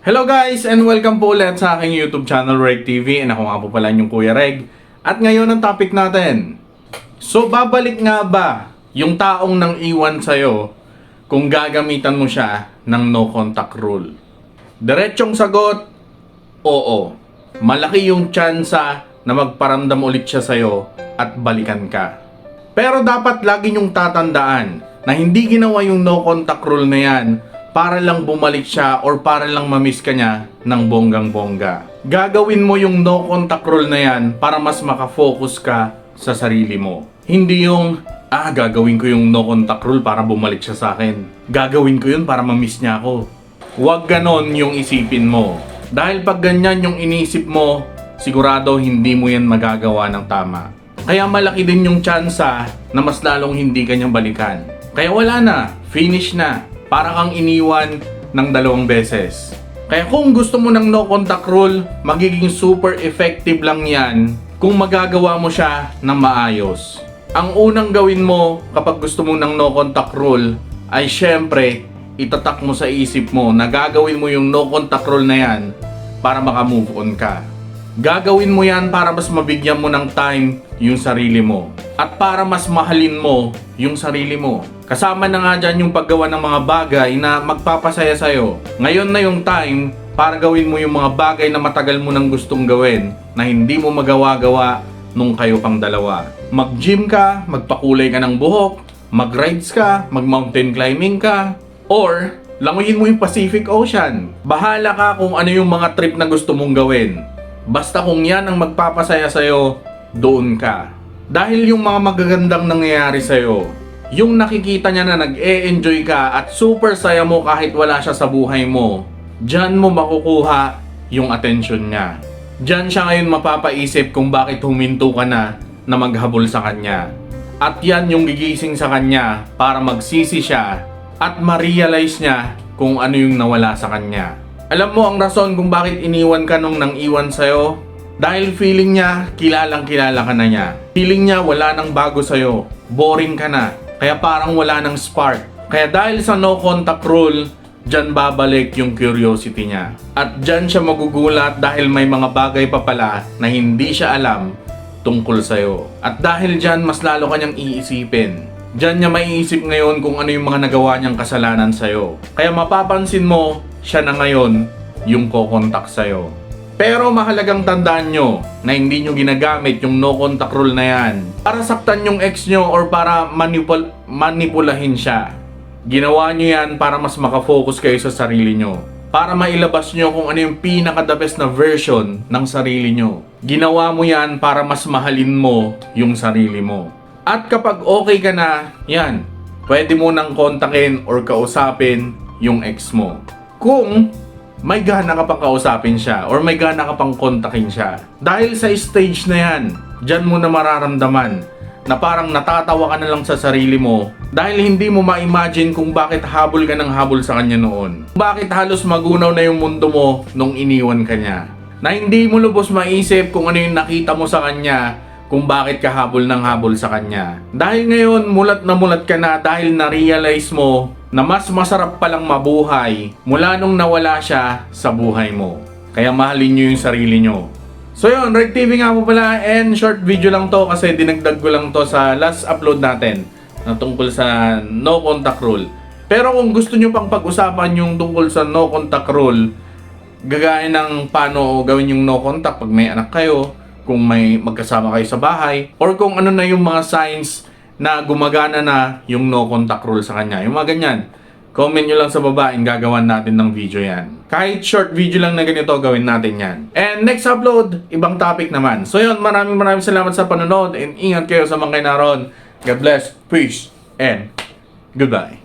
Hello guys and welcome po ulit sa aking YouTube channel Reg TV and ako nga po pala yung Kuya Reg. At ngayon ang topic natin. So babalik nga ba yung taong nang iwan sa'yo kung gagamitan mo siya ng no contact rule? Diretsong sagot, oo. Malaki yung tsansa na magparamdam ulit siya sa'yo at balikan ka. Pero dapat lagi nyong tatandaan na hindi ginawa yung no contact rule na yan para lang bumalik siya or para lang mamiss ka niya ng bonggang-bongga. Gagawin mo yung no contact rule na yan para mas makafocus ka sa sarili mo. Hindi yung, gagawin ko yung no contact rule para bumalik siya sa akin. Gagawin ko yun para mamiss niya ako. Huwag ganon yung isipin mo. Dahil pag ganyan yung inisip mo, sigurado hindi mo yan magagawa ng tama. Kaya malaki din yung tsansa na mas lalong hindi kanyang balikan. Kaya wala na, finish na. Para kang iniwan ng 2 beses. Kaya kung gusto mo ng no contact rule, magiging super effective lang yan kung magagawa mo siya ng maayos. Ang unang gawin mo kapag gusto mo ng no contact rule ay syempre itatak mo sa isip mo na gagawin mo yung no contact rule na yan para maka-move on ka. Gagawin mo yan para mas mabigyan mo ng time yung sarili mo at para mas mahalin mo yung sarili mo. Kasama na nga dyan yung paggawa ng mga bagay na magpapasaya sa'yo. Ngayon na yung time para gawin mo yung mga bagay na matagal mo nang gustong gawin na hindi mo magawa-gawa nung kayo pang dalawa. Mag-gym ka, magpakulay ka ng buhok, mag-rides ka, mag-mountain climbing ka, or languyin mo yung Pacific Ocean. Bahala ka kung ano yung mga trip na gusto mong gawin. Basta kung yan ang magpapasaya sa'yo, doon ka. Dahil yung mga magagandang nangyayari sa'yo, yung nakikita niya na nag-e-enjoy ka at super saya mo kahit wala siya sa buhay mo, dyan mo makukuha yung attention niya. Dyan siya ngayon mapapaisip kung bakit huminto ka na maghabol sa kanya. At yan yung gigising sa kanya para magsisi siya at ma-realize niya kung ano yung nawala sa kanya. Alam mo ang rason kung bakit iniwan ka nung nang iwan sa'yo? Dahil feeling niya kilalang kilala ka na niya. Feeling niya wala nang bago sa'yo. Boring ka na. Kaya parang wala nang spark. Kaya dahil sa no contact rule, dyan babalik yung curiosity niya. At dyan siya magugulat dahil may mga bagay pa pala na hindi siya alam tungkol sa'yo. At dahil dyan mas lalo kanyang iisipin. Dyan niya maiisip ngayon kung ano yung mga nagawa niyang kasalanan sa'yo. Kaya mapapansin mo, siya na ngayon yung kokontak sa'yo. Pero mahalagang tandaan nyo na hindi nyo ginagamit yung no contact rule na yan para saktan yung ex nyo or para manipulahin siya. Ginawa nyo yan para mas makafocus kayo sa sarili nyo. Para mailabas nyo kung ano yung pinaka-the best na version ng sarili nyo. Ginawa mo yan para mas mahalin mo yung sarili mo. At kapag okay ka na, yan, pwede mo nang kontakin or kausapin yung ex mo. Kung may gana ka pang kausapin siya or may gana ka pang kontakin siya. Dahil sa stage na yan, dyan mo na mararamdaman na parang natatawa ka na lang sa sarili mo dahil hindi mo ma-imagine kung bakit habol ka ng habol sa kanya noon. Bakit halos magunaw na yung mundo mo nung iniwan ka niya. Na hindi mo lubos maisip kung ano yung nakita mo sa kanya kung bakit ka habol ng habol sa kanya. Dahil ngayon mulat na mulat ka na dahil na-realize mo na mas masarap palang mabuhay mula nung nawala siya sa buhay mo. Kaya mahalin nyo yung sarili nyo. So yun, Reg TV nga po pala and short video lang to kasi dinagdag ko lang to sa last upload natin na tungkol sa no contact rule. Pero kung gusto nyo pang pag-usapan yung tungkol sa no contact rule, gagaya ng paano gawin yung no contact pag may anak kayo, kung may magkasama kayo sa bahay, or kung ano na yung mga signs na gumagana na yung no contact rule sa kanya. Yung mga ganyan, comment nyo lang sa baba and gagawan natin ng video yan. Kahit short video lang na ganito, gawin natin yan. And next upload, ibang topic naman. So yun, maraming salamat sa panonood and ingat kayo sa mga kayo naroon. God bless, peace, and goodbye.